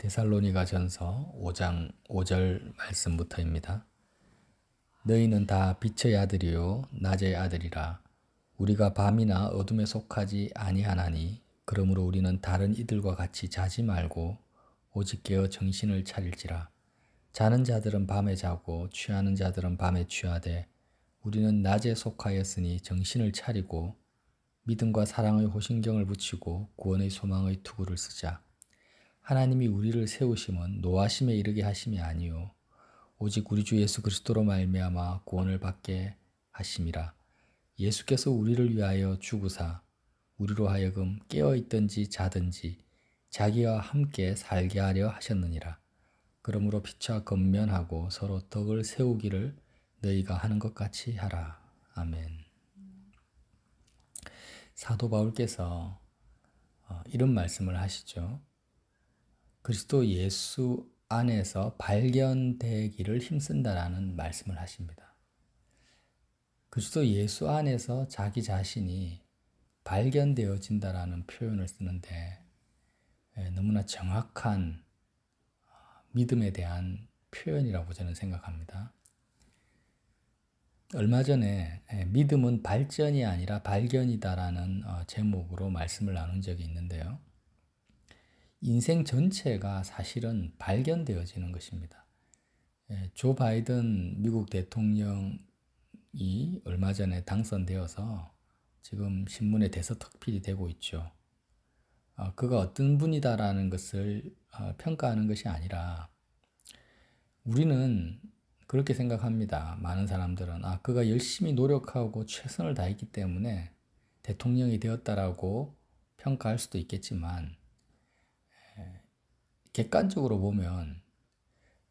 데살로니가 전서 5장 5절 말씀부터입니다. 너희는 다 빛의 아들이요 낮의 아들이라. 우리가 밤이나 어둠에 속하지 아니하나니 그러므로 우리는 다른 이들과 같이 자지 말고 오직 깨어 정신을 차릴지라. 자는 자들은 밤에 자고 취하는 자들은 밤에 취하되 우리는 낮에 속하였으니 정신을 차리고 믿음과 사랑의 호신경을 붙이고 구원의 소망의 투구를 쓰자. 하나님이 우리를 세우심은 노하심에 이르게 하심이 아니요 오직 우리 주 예수 그리스도로 말미암아 구원을 받게 하심이라. 예수께서 우리를 위하여 죽으사 우리로 하여금 깨어 있든지 자든지 자기와 함께 살게 하려 하셨느니라. 그러므로 피차 건면하고 서로 덕을 세우기를 너희가 하는 것 같이 하라. 아멘. 사도 바울께서 이런 말씀을 하시죠. 그리스도 예수 안에서 발견되기를 힘쓴다라는 말씀을 하십니다. 그리스도 예수 안에서 자기 자신이 발견되어진다라는 표현을 쓰는데 너무나 정확한 믿음에 대한 표현이라고 저는 생각합니다. 얼마 전에 믿음은 발전이 아니라 발견이다라는 제목으로 말씀을 나눈 적이 있는데요. 인생 전체가 사실은 발견되어지는 것입니다. 조 바이든 미국 대통령이 얼마 전에 당선되어서 지금 신문에 대서특필이 되고 있죠. 그가 어떤 분이다라는 것을 평가하는 것이 아니라 우리는 그렇게 생각합니다. 많은 사람들은 그가 열심히 노력하고 최선을 다했기 때문에 대통령이 되었다라고 평가할 수도 있겠지만 객관적으로 보면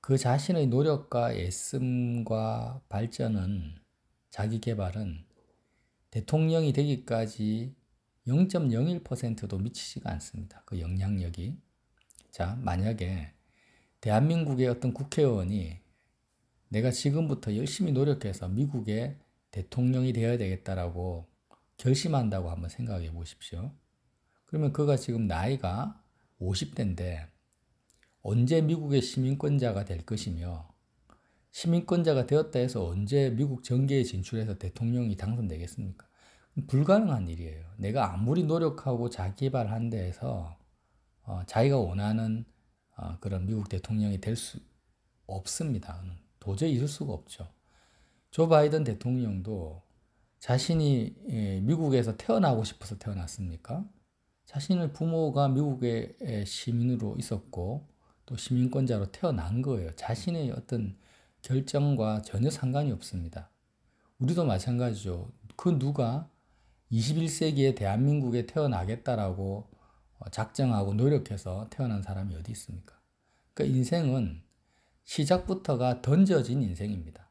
그 자신의 노력과 애씀과 발전은 자기 개발은 대통령이 되기까지 0.01%도 미치지가 않습니다. 그 영향력이. 자, 만약에 대한민국의 어떤 국회의원이 내가 지금부터 열심히 노력해서 미국의 대통령이 되어야 되겠다라고 결심한다고 한번 생각해 보십시오. 그러면 그가 지금 나이가 50대인데 언제 미국의 시민권자가 될 것이며 시민권자가 되었다 해서 언제 미국 정계에 진출해서 대통령이 당선되겠습니까? 불가능한 일이에요. 내가 아무리 노력하고 자기개발한 데에서 자기가 원하는 그런 미국 대통령이 될 수 없습니다. 도저히 있을 수가 없죠. 조 바이든 대통령도 자신이 미국에서 태어나고 싶어서 태어났습니까? 자신의 부모가 미국의 시민으로 있었고 또 시민권자로 태어난 거예요. 자신의 어떤 결정과 전혀 상관이 없습니다. 우리도 마찬가지죠. 그 누가 21세기에 대한민국에 태어나겠다라고 작정하고 노력해서 태어난 사람이 어디 있습니까? 그러니까 인생은 시작부터가 던져진 인생입니다.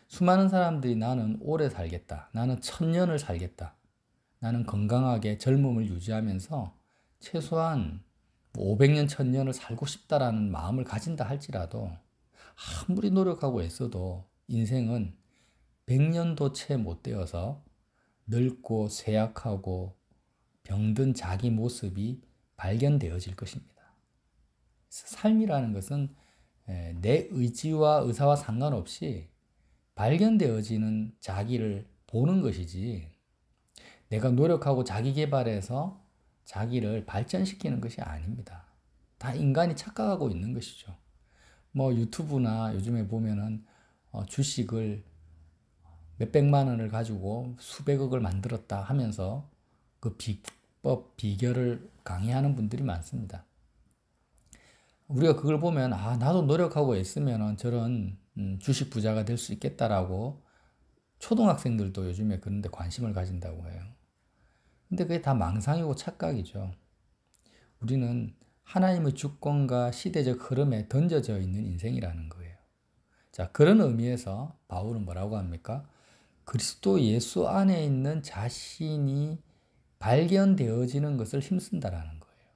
수많은 사람들이 나는 오래 살겠다. 나는 1000년을 살겠다. 나는 건강하게 젊음을 유지하면서 최소한 500년, 1000년을 살고 싶다라는 마음을 가진다 할지라도 아무리 노력하고 애써도 인생은 100년도 채 못 되어서 늙고 쇠약하고 병든 자기 모습이 발견되어질 것입니다. 삶이라는 것은 내 의지와 의사와 상관없이 발견되어지는 자기를 보는 것이지 내가 노력하고 자기 개발해서 자기를 발전시키는 것이 아닙니다. 다 인간이 착각하고 있는 것이죠. 뭐 유튜브나 요즘에 보면은 주식을 몇백만 원을 가지고 수백억을 만들었다 하면서 그 비법, 비결을 강의하는 분들이 많습니다. 우리가 그걸 보면 나도 노력하고 애쓰면 저런 주식 부자가 될 수 있겠다라고 초등학생들도 요즘에 그런데 관심을 가진다고 해요. 근데 그게 다 망상이고 착각이죠. 우리는 하나님의 주권과 시대적 흐름에 던져져 있는 인생이라는 거예요. 자, 그런 의미에서 바울은 뭐라고 합니까? 그리스도 예수 안에 있는 자신이 발견되어지는 것을 힘쓴다라는 거예요.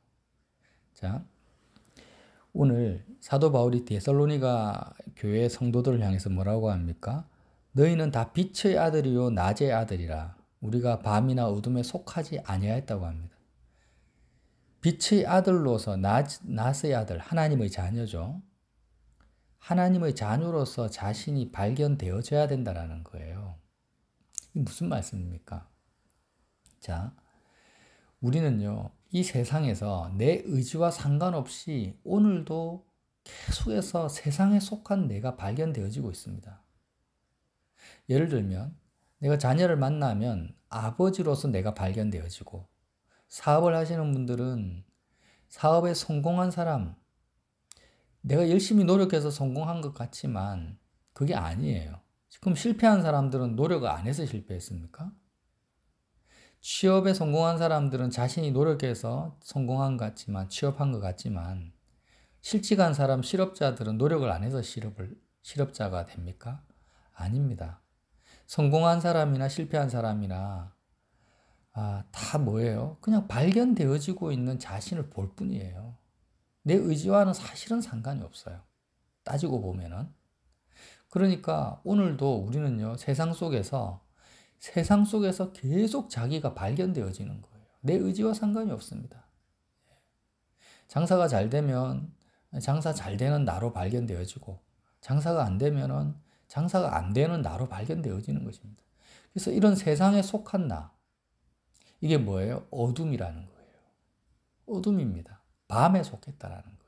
자, 오늘 사도 바울이 데살로니가 교회 성도들을 향해서 뭐라고 합니까? 너희는 다 빛의 아들이요 낮의 아들이라. 우리가 밤이나 어둠에 속하지 아니하였다고 합니다. 빛의 아들로서 낫의 아들, 하나님의 자녀죠. 하나님의 자녀로서 자신이 발견되어져야 된다는 거예요. 이게 무슨 말씀입니까? 자, 우리는요, 이 세상에서 내 의지와 상관없이 오늘도 계속해서 세상에 속한 내가 발견되어지고 있습니다. 예를 들면, 내가 자녀를 만나면 아버지로서 내가 발견되어지고, 사업을 하시는 분들은 사업에 성공한 사람, 내가 열심히 노력해서 성공한 것 같지만 그게 아니에요. 그럼 실패한 사람들은 노력을 안 해서 실패했습니까? 취업에 성공한 사람들은 자신이 노력해서 성공한 것 같지만, 취업한 것 같지만, 실직한 사람, 실업자들은 노력을 안 해서 실업자가 됩니까? 아닙니다. 성공한 사람이나 실패한 사람이나 다 뭐예요? 그냥 발견되어지고 있는 자신을 볼 뿐이에요. 내 의지와는 사실은 상관이 없어요. 따지고 보면은. 그러니까 오늘도 우리는요, 세상 속에서 계속 자기가 발견되어지는 거예요. 내 의지와 상관이 없습니다. 장사가 잘 되면 장사 잘 되는 나로 발견되어지고, 장사가 안 되면은 장사가 안 되는 나로 발견되어지는 것입니다. 그래서 이런 세상에 속한 나, 이게 뭐예요? 어둠이라는 거예요. 어둠입니다. 밤에 속했다라는 거예요.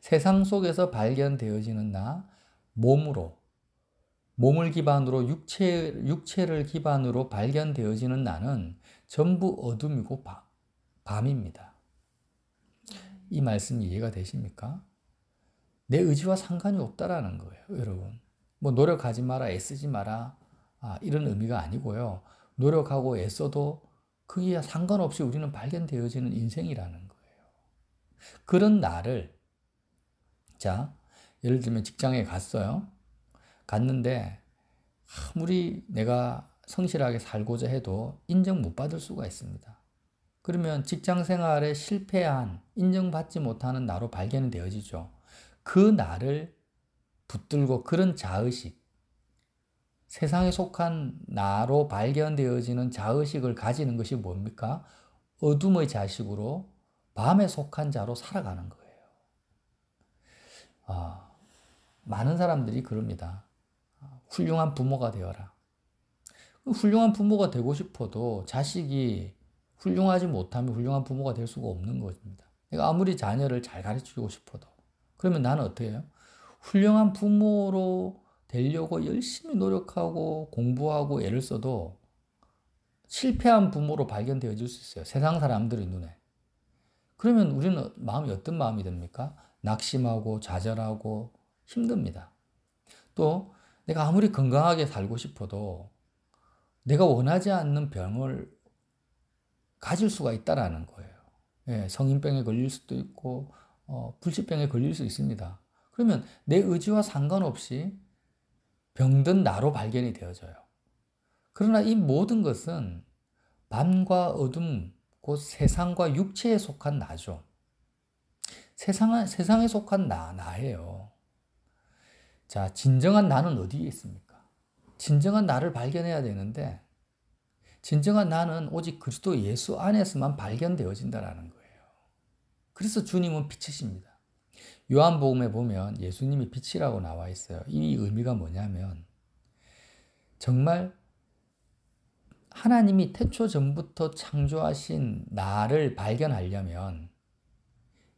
세상 속에서 발견되어지는 나, 몸을 기반으로 육체를 기반으로 발견되어지는 나는 전부 어둠이고 밤입니다. 이 말씀이 이해가 되십니까? 내 의지와 상관이 없다라는 거예요, 여러분. 뭐 노력하지 마라, 애쓰지 마라, 이런 의미가 아니고요. 노력하고 애써도 그게 상관없이 우리는 발견되어지는 인생이라는 거예요. 그런 나를, 자, 예를 들면 직장에 갔어요. 갔는데 아무리 내가 성실하게 살고자 해도 인정 못 받을 수가 있습니다. 그러면 직장 생활에 실패한, 인정받지 못하는 나로 발견이 되어지죠. 그 나를 붙들고 그런 자의식, 세상에 속한 나로 발견되어지는 자의식을 가지는 것이 뭡니까? 어둠의 자식으로 밤에 속한 자로 살아가는 거예요. 많은 사람들이 그럽니다. 훌륭한 부모가 되어라. 훌륭한 부모가 되고 싶어도 자식이 훌륭하지 못하면 훌륭한 부모가 될 수가 없는 것입니다. 내가 아무리 자녀를 잘 가르치고 싶어도. 그러면 나는 어떻게 해요? 훌륭한 부모로 되려고 열심히 노력하고 공부하고 애를 써도 실패한 부모로 발견되어질 수 있어요. 세상 사람들의 눈에. 그러면 우리는 마음이 어떤 마음이 됩니까? 낙심하고 좌절하고 힘듭니다. 또 내가 아무리 건강하게 살고 싶어도 내가 원하지 않는 병을 가질 수가 있다라는 거예요. 예, 성인병에 걸릴 수도 있고 불치병에 걸릴 수 있습니다. 그러면 내 의지와 상관없이 병든 나로 발견이 되어져요. 그러나 이 모든 것은 밤과 어둠, 곧 세상과 육체에 속한 나죠. 세상에 속한 나예요. 자, 진정한 나는 어디에 있습니까? 진정한 나를 발견해야 되는데, 진정한 나는 오직 그리스도 예수 안에서만 발견되어진다라는 거예요. 그래서 주님은 빛이십니다. 요한복음에 보면 예수님이 빛이라고 나와 있어요. 이 의미가 뭐냐면, 정말 하나님이 태초 전부터 창조하신 나를 발견하려면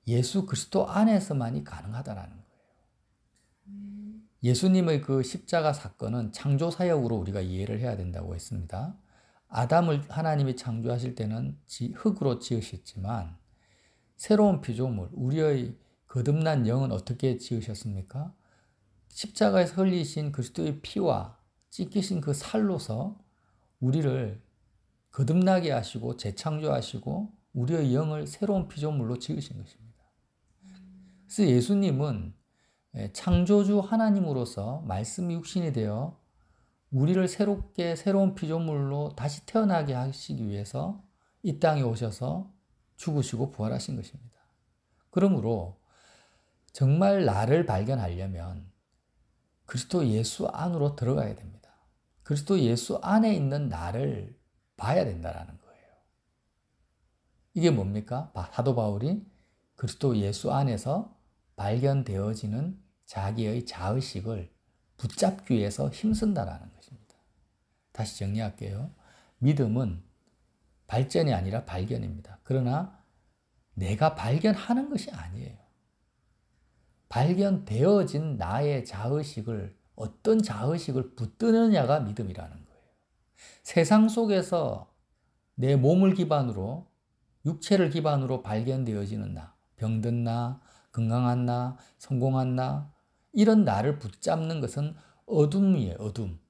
예수 그리스도 안에서만이 가능하다라는 거예요. 예수님의 그 십자가 사건은 창조 사역으로 우리가 이해를 해야 된다고 했습니다. 아담을 하나님이 창조하실 때는 흙으로 지으셨지만 새로운 피조물, 우리의 거듭난 영은 어떻게 지으셨습니까? 십자가에서 흘리신 그리스도의 피와 찢기신 그 살로서 우리를 거듭나게 하시고 재창조하시고 우리의 영을 새로운 피조물로 지으신 것입니다. 그래서 예수님은 창조주 하나님으로서 말씀이 육신이 되어 우리를 새로운 피조물로 다시 태어나게 하시기 위해서 이 땅에 오셔서 죽으시고 부활하신 것입니다. 그러므로 정말 나를 발견하려면 그리스도 예수 안으로 들어가야 됩니다. 그리스도 예수 안에 있는 나를 봐야 된다는 거예요. 이게 뭡니까? 사도 바울이 그리스도 예수 안에서 발견되어지는 자기의 자의식을 붙잡기 위해서 힘쓴다라는 것입니다. 다시 정리할게요. 믿음은 발전이 아니라 발견입니다. 그러나 내가 발견하는 것이 아니에요. 발견되어진 나의 자의식을 어떤 자의식을 붙드느냐가 믿음이라는 거예요. 세상 속에서 내 몸을 기반으로 육체를 기반으로 발견되어지는 나, 병든 나, 건강한 나, 성공한 나, 이런 나를 붙잡는 것은 어둠이에요. 어둠.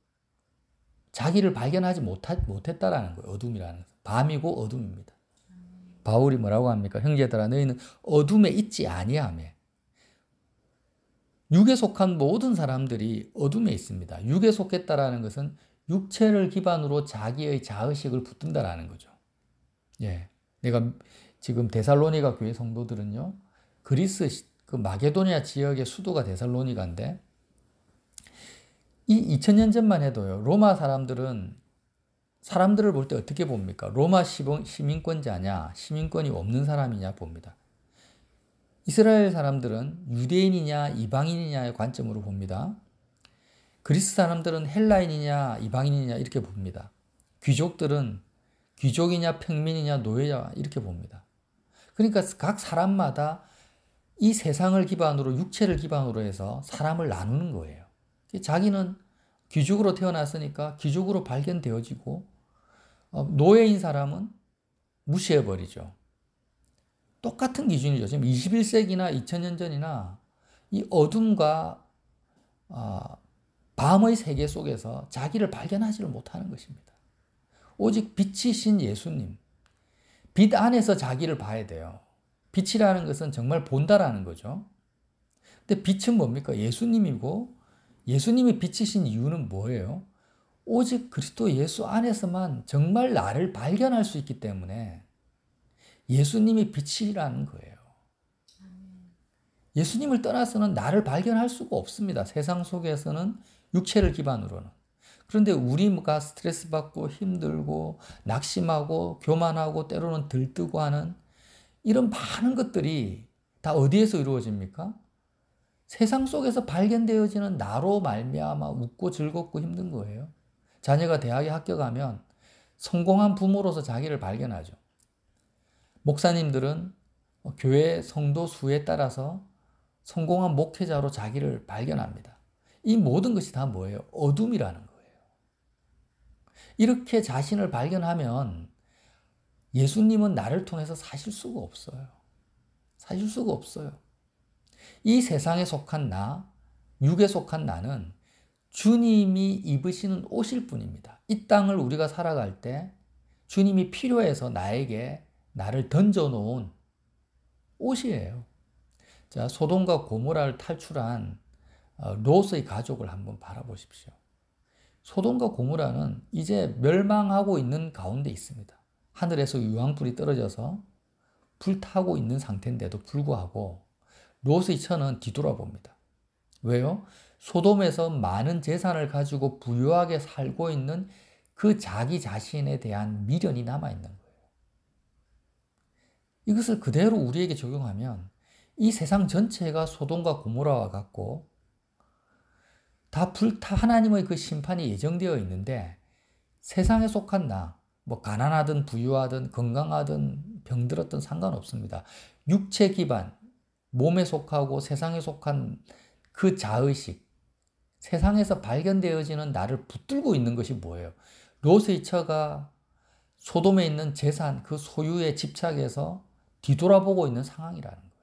자기를 발견하지 못했다라는 거예요. 어둠이라는 것은. 밤이고 어둠입니다. 바울이 뭐라고 합니까? 형제들아 너희는 어둠에 있지 아니하며. 육에 속한 모든 사람들이 어둠에 있습니다. 육에 속했다라는 것은 육체를 기반으로 자기의 자의식을 붙든다라는 거죠. 예. 내가 지금 데살로니가 교회 성도들은요, 그리스 그 마게도니아 지역의 수도가 데살로니가인데, 이 2000년 전만 해도요, 로마 사람들은 사람들을 볼 때 어떻게 봅니까? 로마 시민권자냐, 시민권이 없는 사람이냐 봅니다. 이스라엘 사람들은 유대인이냐, 이방인이냐의 관점으로 봅니다. 그리스 사람들은 헬라인이냐, 이방인이냐 이렇게 봅니다. 귀족들은 귀족이냐, 평민이냐, 노예냐 이렇게 봅니다. 그러니까 각 사람마다 이 세상을 기반으로, 육체를 기반으로 해서 사람을 나누는 거예요. 자기는 귀족으로 태어났으니까 귀족으로 발견되어지고, 노예인 사람은 무시해버리죠. 똑같은 기준이죠. 지금 21세기나 2000년 전이나 이 어둠과 밤의 세계 속에서 자기를 발견하지를 못하는 것입니다. 오직 빛이신 예수님, 빛 안에서 자기를 봐야 돼요. 빛이라는 것은 정말 본다라는 거죠. 근데 빛은 뭡니까? 예수님이고, 예수님이 빛이신 이유는 뭐예요? 오직 그리스도 예수 안에서만 정말 나를 발견할 수 있기 때문에 예수님이 빛이라는 거예요. 예수님을 떠나서는 나를 발견할 수가 없습니다. 세상 속에서는 육체를 기반으로는. 그런데 우리가 스트레스 받고 힘들고 낙심하고 교만하고 때로는 들뜨고 하는 이런 많은 것들이 다 어디에서 이루어집니까? 세상 속에서 발견되어지는 나로 말미암아 웃고 즐겁고 힘든 거예요. 자녀가 대학에 합격하면 성공한 부모로서 자기를 발견하죠. 목사님들은 교회 성도 수에 따라서 성공한 목회자로 자기를 발견합니다. 이 모든 것이 다 뭐예요? 어둠이라는 거예요. 이렇게 자신을 발견하면 예수님은 나를 통해서 사실 수가 없어요. 사실 수가 없어요. 이 세상에 속한 나, 육에 속한 나는 주님이 입으시는 옷일 뿐입니다. 이 땅을 우리가 살아갈 때 주님이 필요해서 나에게 나를 던져놓은 옷이에요. 자, 소돔과 고모라를 탈출한 롯의 가족을 한번 바라보십시오. 소돔과 고모라는 이제 멸망하고 있는 가운데 있습니다. 하늘에서 유황불이 떨어져서 불타고 있는 상태인데도 불구하고 롯의 처는 뒤돌아봅니다. 왜요? 소돔에서 많은 재산을 가지고 부유하게 살고 있는 그 자기 자신에 대한 미련이 남아있는 거예요. 이것을 그대로 우리에게 적용하면 이 세상 전체가 소돔과 고모라와 같고 다 하나님의 그 심판이 예정되어 있는데 세상에 속한 나, 뭐 가난하든 부유하든 건강하든 병들었든 상관없습니다. 육체 기반, 몸에 속하고 세상에 속한 그 자의식, 세상에서 발견되어지는 나를 붙들고 있는 것이 뭐예요? 롯의 처가 소돔에 있는 재산, 그 소유에 집착해서 뒤돌아보고 있는 상황이라는 거예요.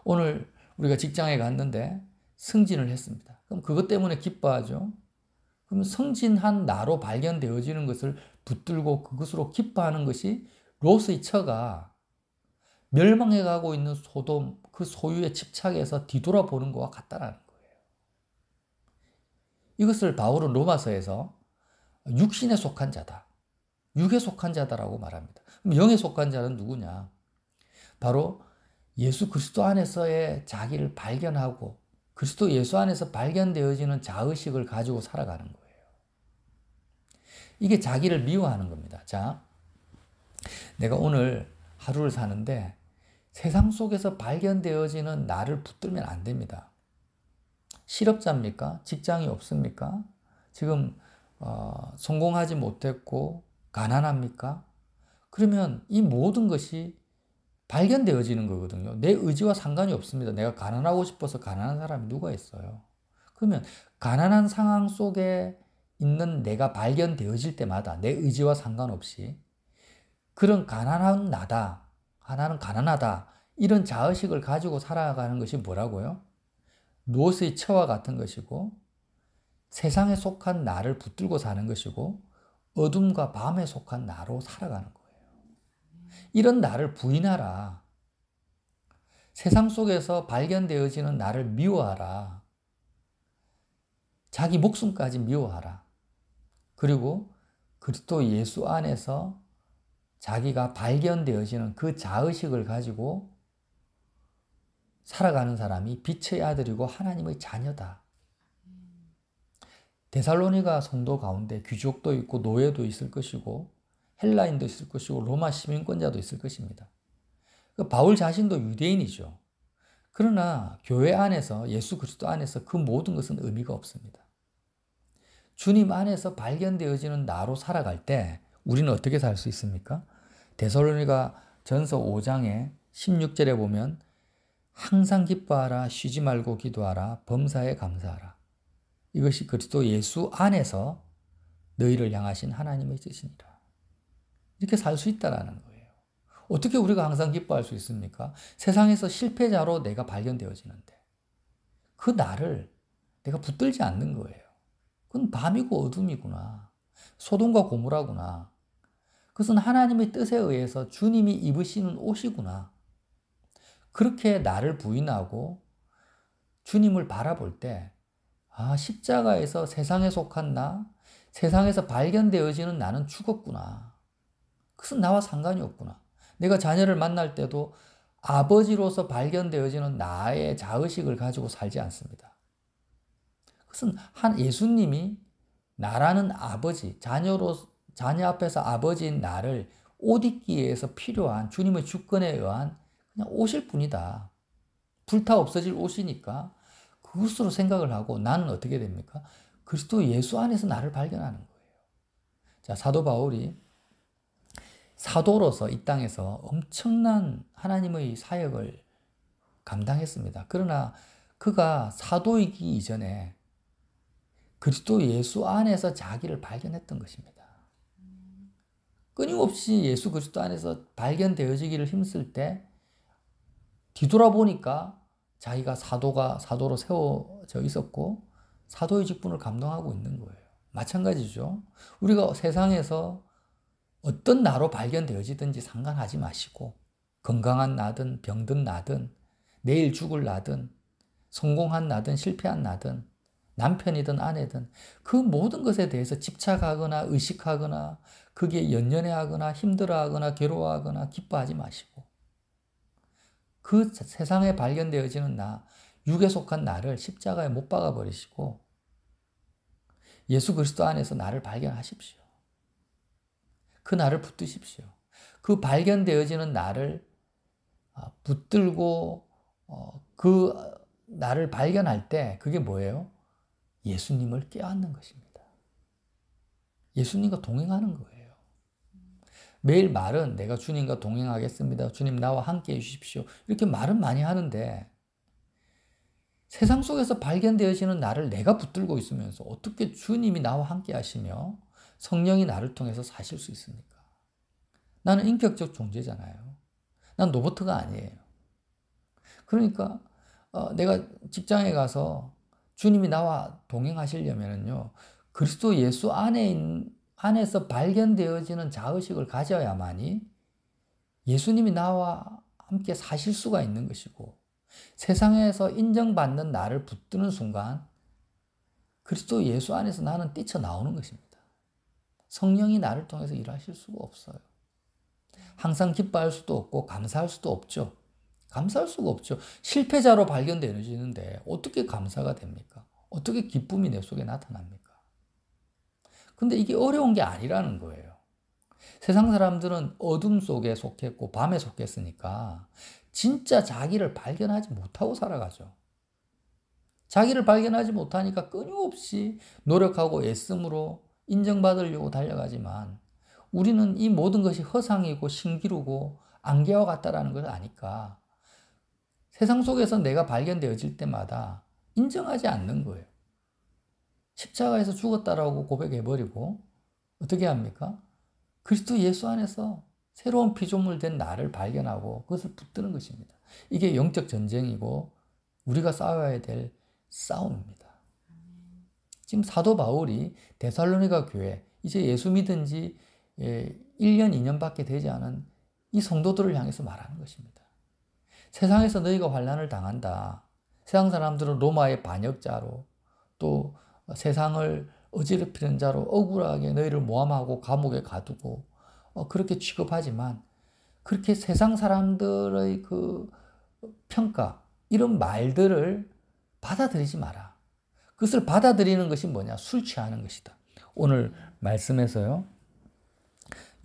오늘 우리가 직장에 갔는데 승진을 했습니다. 그럼 그것 때문에 기뻐하죠? 그럼 승진한 나로 발견되어지는 것을 붙들고 그것으로 기뻐하는 것이 롯의 처가 멸망해 가고 있는 소돔 그 소유에 집착해서 뒤돌아보는 것과 같다라는 거예요. 이것을 바울은 로마서에서 육신에 속한 자다, 육에 속한 자다라고 말합니다. 그럼 영에 속한 자는 누구냐? 바로 예수 그리스도 안에서의 자기를 발견하고 그리스도 예수 안에서 발견되어지는 자의식을 가지고 살아가는 거예요. 이게 자기를 미워하는 겁니다. 자, 내가 오늘 하루를 사는데 세상 속에서 발견되어지는 나를 붙들면 안 됩니다. 실업자입니까? 직장이 없습니까? 지금 성공하지 못했고 가난합니까? 그러면 이 모든 것이 발견되어지는 거거든요. 내 의지와 상관이 없습니다. 내가 가난하고 싶어서 가난한 사람이 누가 있어요? 그러면 가난한 상황 속에 있는 내가 발견되어질 때마다 내 의지와 상관없이 그런 가난한 나다, 나는 가난하다, 이런 자의식을 가지고 살아가는 것이 뭐라고요? 무엇의 처와 같은 것이고 세상에 속한 나를 붙들고 사는 것이고 어둠과 밤에 속한 나로 살아가는 거예요. 이런 나를 부인하라. 세상 속에서 발견되어지는 나를 미워하라. 자기 목숨까지 미워하라. 그리고 그리스도 예수 안에서 자기가 발견되어지는 그 자의식을 가지고 살아가는 사람이 빛의 아들이고 하나님의 자녀다. 데살로니가 성도 가운데 귀족도 있고 노예도 있을 것이고 헬라인도 있을 것이고 로마 시민권자도 있을 것입니다. 바울 자신도 유대인이죠. 그러나 교회 안에서 예수 그리스도 안에서 그 모든 것은 의미가 없습니다. 주님 안에서 발견되어지는 나로 살아갈 때 우리는 어떻게 살 수 있습니까? 데살로니가 전서 5장에 16절에 보면 항상 기뻐하라, 쉬지 말고 기도하라, 범사에 감사하라. 이것이 그리스도 예수 안에서 너희를 향하신 하나님의 뜻이니라. 이렇게 살 수 있다라는 거예요. 어떻게 우리가 항상 기뻐할 수 있습니까? 세상에서 실패자로 내가 발견되어지는데 그 나를 내가 붙들지 않는 거예요. 그건 밤이고 어둠이구나. 소돔과 고모라구나. 그것은 하나님의 뜻에 의해서 주님이 입으시는 옷이구나. 그렇게 나를 부인하고 주님을 바라볼 때 십자가에서 세상에 속한 나, 세상에서 발견되어지는 나는 죽었구나. 그것은 나와 상관이 없구나. 내가 자녀를 만날 때도 아버지로서 발견되어지는 나의 자의식을 가지고 살지 않습니다. 그것은 예수님이 나라는 아버지, 자녀 앞에서 아버지인 나를 옷 입기 위해서 필요한 주님의 주권에 의한 그냥 옷일 뿐이다. 불타 없어질 옷이니까 그것으로 생각을 하고 나는 어떻게 됩니까? 그리스도 예수 안에서 나를 발견하는 거예요. 자, 사도 바울이 사도로서 이 땅에서 엄청난 하나님의 사역을 감당했습니다. 그러나 그가 사도이기 이전에 그리스도 예수 안에서 자기를 발견했던 것입니다. 끊임없이 예수 그리스도 안에서 발견되어지기를 힘쓸 때 뒤돌아보니까 자기가 사도로 세워져 있었고 사도의 직분을 감당하고 있는 거예요. 마찬가지죠. 우리가 세상에서 어떤 나로 발견되어지든지 상관하지 마시고 건강한 나든 병든 나든 내일 죽을 나든 성공한 나든 실패한 나든 남편이든 아내든 그 모든 것에 대해서 집착하거나 의식하거나 그게 연연해하거나 힘들어하거나 괴로워하거나 기뻐하지 마시고 그 세상에 발견되어지는 나, 육에 속한 나를 십자가에 못 박아 버리시고 예수 그리스도 안에서 나를 발견하십시오. 그 나를 붙드십시오. 그 발견되어지는 나를 붙들고 그 나를 발견할 때 그게 뭐예요? 예수님을 껴안는 것입니다. 예수님과 동행하는 거예요. 매일 말은 내가 주님과 동행하겠습니다. 주님 나와 함께 해주십시오. 이렇게 말은 많이 하는데 세상 속에서 발견되어지는 나를 내가 붙들고 있으면서 어떻게 주님이 나와 함께 하시며 성령이 나를 통해서 사실 수 있습니까? 나는 인격적 존재잖아요. 난 로봇가 아니에요. 그러니까 내가 직장에 가서 주님이 나와 동행하시려면요. 그리스도 예수 안에서 발견되어지는 자의식을 가져야만이 예수님이 나와 함께 사실 수가 있는 것이고 세상에서 인정받는 나를 붙드는 순간 그리스도 예수 안에서 나는 뛰쳐나오는 것입니다. 성령이 나를 통해서 일하실 수가 없어요. 항상 기뻐할 수도 없고 감사할 수도 없죠. 감사할 수가 없죠. 실패자로 발견되어지는데 어떻게 감사가 됩니까? 어떻게 기쁨이 내 속에 나타납니까? 근데 이게 어려운 게 아니라는 거예요. 세상 사람들은 어둠 속에 속했고 밤에 속했으니까 진짜 자기를 발견하지 못하고 살아가죠. 자기를 발견하지 못하니까 끊임없이 노력하고 애씀으로 인정받으려고 달려가지만 우리는 이 모든 것이 허상이고 신기루고 안개와 같다라는 걸 아니까 세상 속에서 내가 발견되어질 때마다 인정하지 않는 거예요. 십자가에서 죽었다라고 고백해버리고 어떻게 합니까? 그리스도 예수 안에서 새로운 피조물 된 나를 발견하고 그것을 붙드는 것입니다. 이게 영적 전쟁이고 우리가 싸워야 될 싸움입니다. 지금 사도 바울이 데살로니가 교회, 이제 예수 믿은 지 1년, 2년밖에 되지 않은 이 성도들을 향해서 말하는 것입니다. 세상에서 너희가 환난을 당한다. 세상 사람들은 로마의 반역자로 또 세상을 어지럽히는 자로 억울하게 너희를 모함하고 감옥에 가두고 그렇게 취급하지만 그렇게 세상 사람들의 그 평가 이런 말들을 받아들이지 마라. 그것을 받아들이는 것이 뭐냐? 술 취하는 것이다. 오늘 말씀에서요.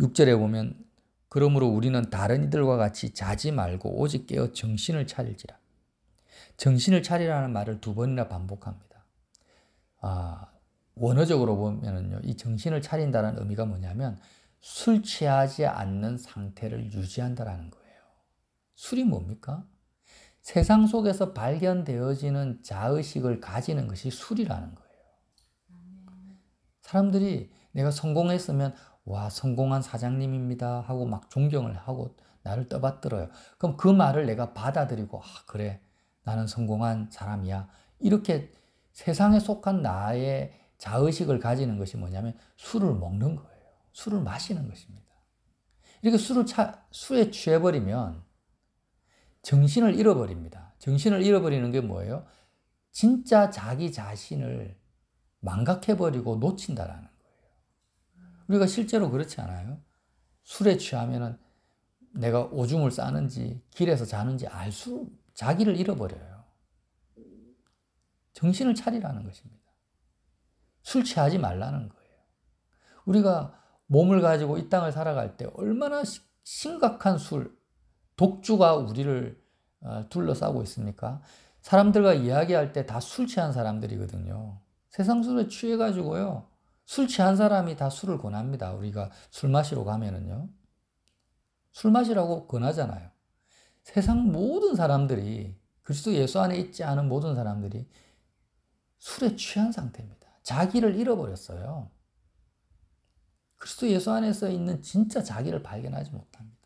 6절에 보면 그러므로 우리는 다른 이들과 같이 자지 말고 오직 깨어 정신을 차릴지라. 정신을 차리라는 말을 2번이나 반복합니다. 원어적으로 보면은요, 이 정신을 차린다는 의미가 뭐냐면 술 취하지 않는 상태를 유지한다라는 거예요. 술이 뭡니까? 세상 속에서 발견되어지는 자의식을 가지는 것이 술이라는 거예요. 사람들이 내가 성공했으면 와, 성공한 사장님입니다 하고 막 존경을 하고 나를 떠받들어요. 그럼 그 말을 내가 받아들이고 그래, 나는 성공한 사람이야. 이렇게 세상에 속한 나의 자의식을 가지는 것이 뭐냐면 술을 먹는 거예요. 술을 마시는 것입니다. 이렇게 술에 취해버리면 정신을 잃어버립니다. 정신을 잃어버리는 게 뭐예요? 진짜 자기 자신을 망각해버리고 놓친다라는 거예요. 우리가 실제로 그렇지 않아요? 술에 취하면은 내가 오줌을 싸는지 길에서 자는지 자기를 잃어버려요. 정신을 차리라는 것입니다. 술 취하지 말라는 거예요. 우리가 몸을 가지고 이 땅을 살아갈 때 얼마나 심각한 독주가 우리를 둘러싸고 있습니까? 사람들과 이야기할 때 다 술 취한 사람들이거든요. 세상 술에 취해가지고요. 술 취한 사람이 다 술을 권합니다. 우리가 술 마시러 가면은요. 술 마시라고 권하잖아요. 세상 모든 사람들이 그리스도 예수 안에 있지 않은 모든 사람들이 술에 취한 상태입니다. 자기를 잃어버렸어요. 그리스도 예수 안에서 있는 진짜 자기를 발견하지 못합니다.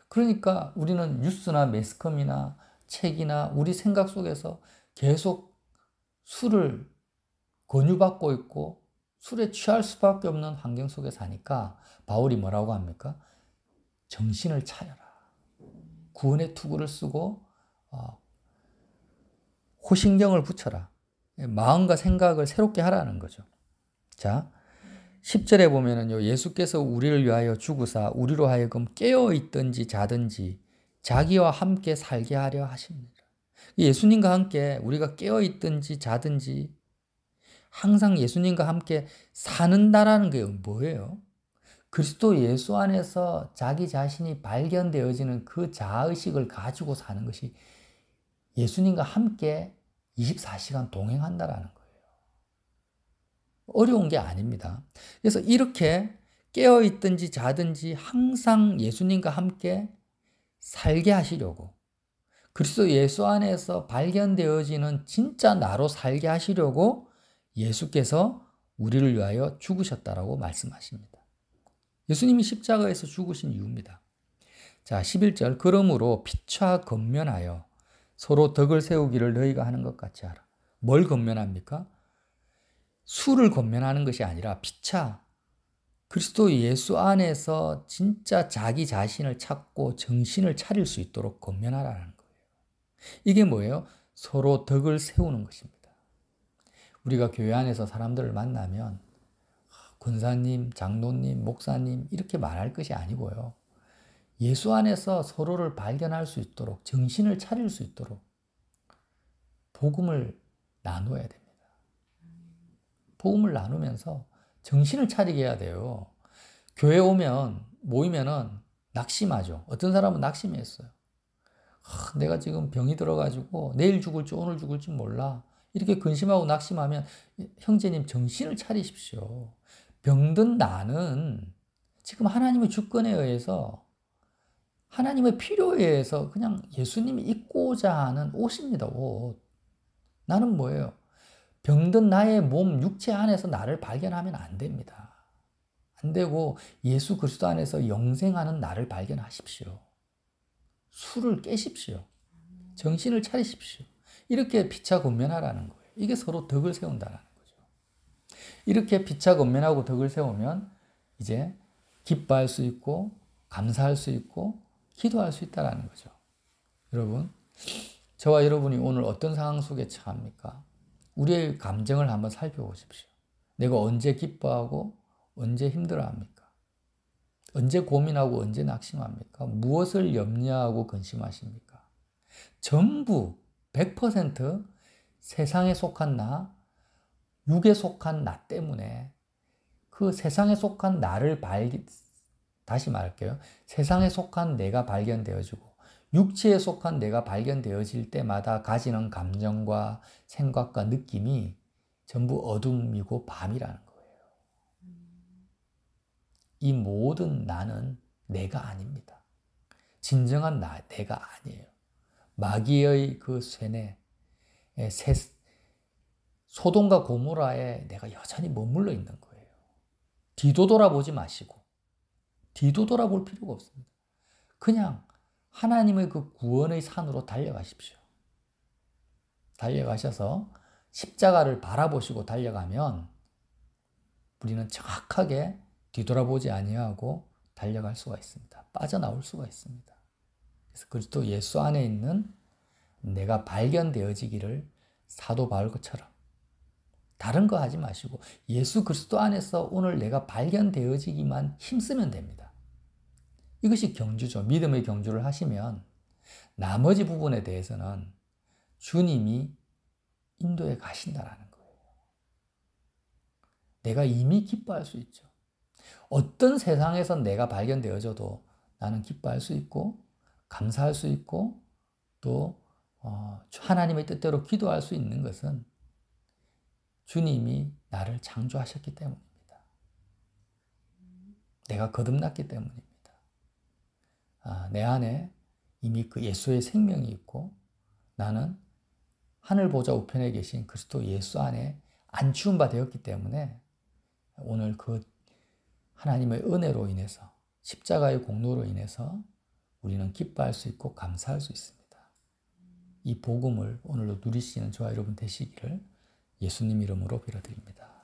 그러니까 우리는 뉴스나 매스컴이나 책이나 우리 생각 속에서 계속 술을 권유받고 있고 술에 취할 수밖에 없는 환경 속에 사니까 바울이 뭐라고 합니까? 정신을 차려라. 구원의 투구를 쓰고 호신경을 붙여라. 마음과 생각을 새롭게 하라는 거죠. 자, 10절에 보면은요, 예수께서 우리를 위하여 죽으사 우리로 하여금 깨어 있든지 자든지 자기와 함께 살게 하려 하십니다. 예수님과 함께 우리가 깨어 있든지 자든지 항상 예수님과 함께 사는다라는 게 뭐예요? 그리스도 예수 안에서 자기 자신이 발견되어지는 그 자의식을 가지고 사는 것이 예수님과 함께 24시간 동행한다라는 거예요. 어려운 게 아닙니다. 그래서 이렇게 깨어있든지 자든지 항상 예수님과 함께 살게 하시려고 그리스도 예수 안에서 발견되어지는 진짜 나로 살게 하시려고 예수께서 우리를 위하여 죽으셨다라고 말씀하십니다. 예수님이 십자가에서 죽으신 이유입니다. 자, 11절 그러므로 피차 건면하여 서로 덕을 세우기를 너희가 하는 것 같이 하라. 뭘 건면합니까? 술을 건면하는 것이 아니라 피차 그리스도 예수 안에서 진짜 자기 자신을 찾고 정신을 차릴 수 있도록 건면하라는 거예요. 이게 뭐예요? 서로 덕을 세우는 것입니다. 우리가 교회 안에서 사람들을 만나면 권사님, 장로님, 목사님 이렇게 말할 것이 아니고요. 예수 안에서 서로를 발견할 수 있도록 정신을 차릴 수 있도록 복음을 나눠야 됩니다. 복음을 나누면서 정신을 차리게 해야 돼요. 교회 오면, 모이면은 낙심하죠. 어떤 사람은 낙심했어요. 내가 지금 병이 들어가지고 내일 죽을지 오늘 죽을지 몰라. 이렇게 근심하고 낙심하면 형제님 정신을 차리십시오. 병든 나는 지금 하나님의 주권에 의해서 하나님의 필요에 의해서 그냥 예수님이 입고자 하는 옷입니다. 옷. 나는 뭐예요? 병든 나의 몸, 육체 안에서 나를 발견하면 안 됩니다. 안 되고 예수 그리스도 안에서 영생하는 나를 발견하십시오. 술을 깨십시오. 정신을 차리십시오. 이렇게 피차건면하라는 거예요. 이게 서로 덕을 세운다는 거죠. 이렇게 피차건면하고 덕을 세우면 이제 기뻐할 수 있고 감사할 수 있고 기도할 수 있다는 거죠. 여러분, 저와 여러분이 오늘 어떤 상황 속에 처합니까? 우리의 감정을 한번 살펴보십시오. 내가 언제 기뻐하고 언제 힘들어합니까? 언제 고민하고 언제 낙심합니까? 무엇을 염려하고 근심하십니까? 전부 100% 세상에 속한 나, 육에 속한 나 때문에 그 세상에 속한 나를 다시 말할게요. 세상에 속한 내가 발견되어지고 육체에 속한 내가 발견되어질 때마다 가지는 감정과 생각과 느낌이 전부 어둠이고 밤이라는 거예요. 이 모든 나는 내가 아닙니다. 진정한 내가 아니에요. 마귀의 그 쇠뇌, 소돔과 고모라에 내가 여전히 머물러 있는 거예요. 뒤도 돌아보지 마시고, 뒤도 돌아볼 필요가 없습니다. 그냥 하나님의 그 구원의 산으로 달려가십시오. 달려가셔서 십자가를 바라보시고 달려가면 우리는 정확하게 뒤돌아보지 아니하고 달려갈 수가 있습니다. 빠져나올 수가 있습니다. 그래서 그리스도 예수 안에 있는 내가 발견되어지기를 사도 바울처럼 다른 거 하지 마시고 예수 그리스도 안에서 오늘 내가 발견되어지기만 힘쓰면 됩니다. 이것이 경주죠. 믿음의 경주를 하시면 나머지 부분에 대해서는 주님이 인도해 가신다라는 거예요. 내가 이미 기뻐할 수 있죠. 어떤 세상에서 내가 발견되어져도 나는 기뻐할 수 있고 감사할 수 있고 또 하나님의 뜻대로 기도할 수 있는 것은 주님이 나를 창조하셨기 때문입니다. 내가 거듭났기 때문입니다. 내 안에 이미 그 예수의 생명이 있고 나는 하늘 보좌 우편에 계신 그리스도 예수 안에 안치운 바 되었기 때문에 오늘 그 하나님의 은혜로 인해서 십자가의 공로로 인해서 우리는 기뻐할 수 있고 감사할 수 있습니다. 이 복음을 오늘도 누리시는 저와 여러분 되시기를 예수님 이름으로 빌어드립니다.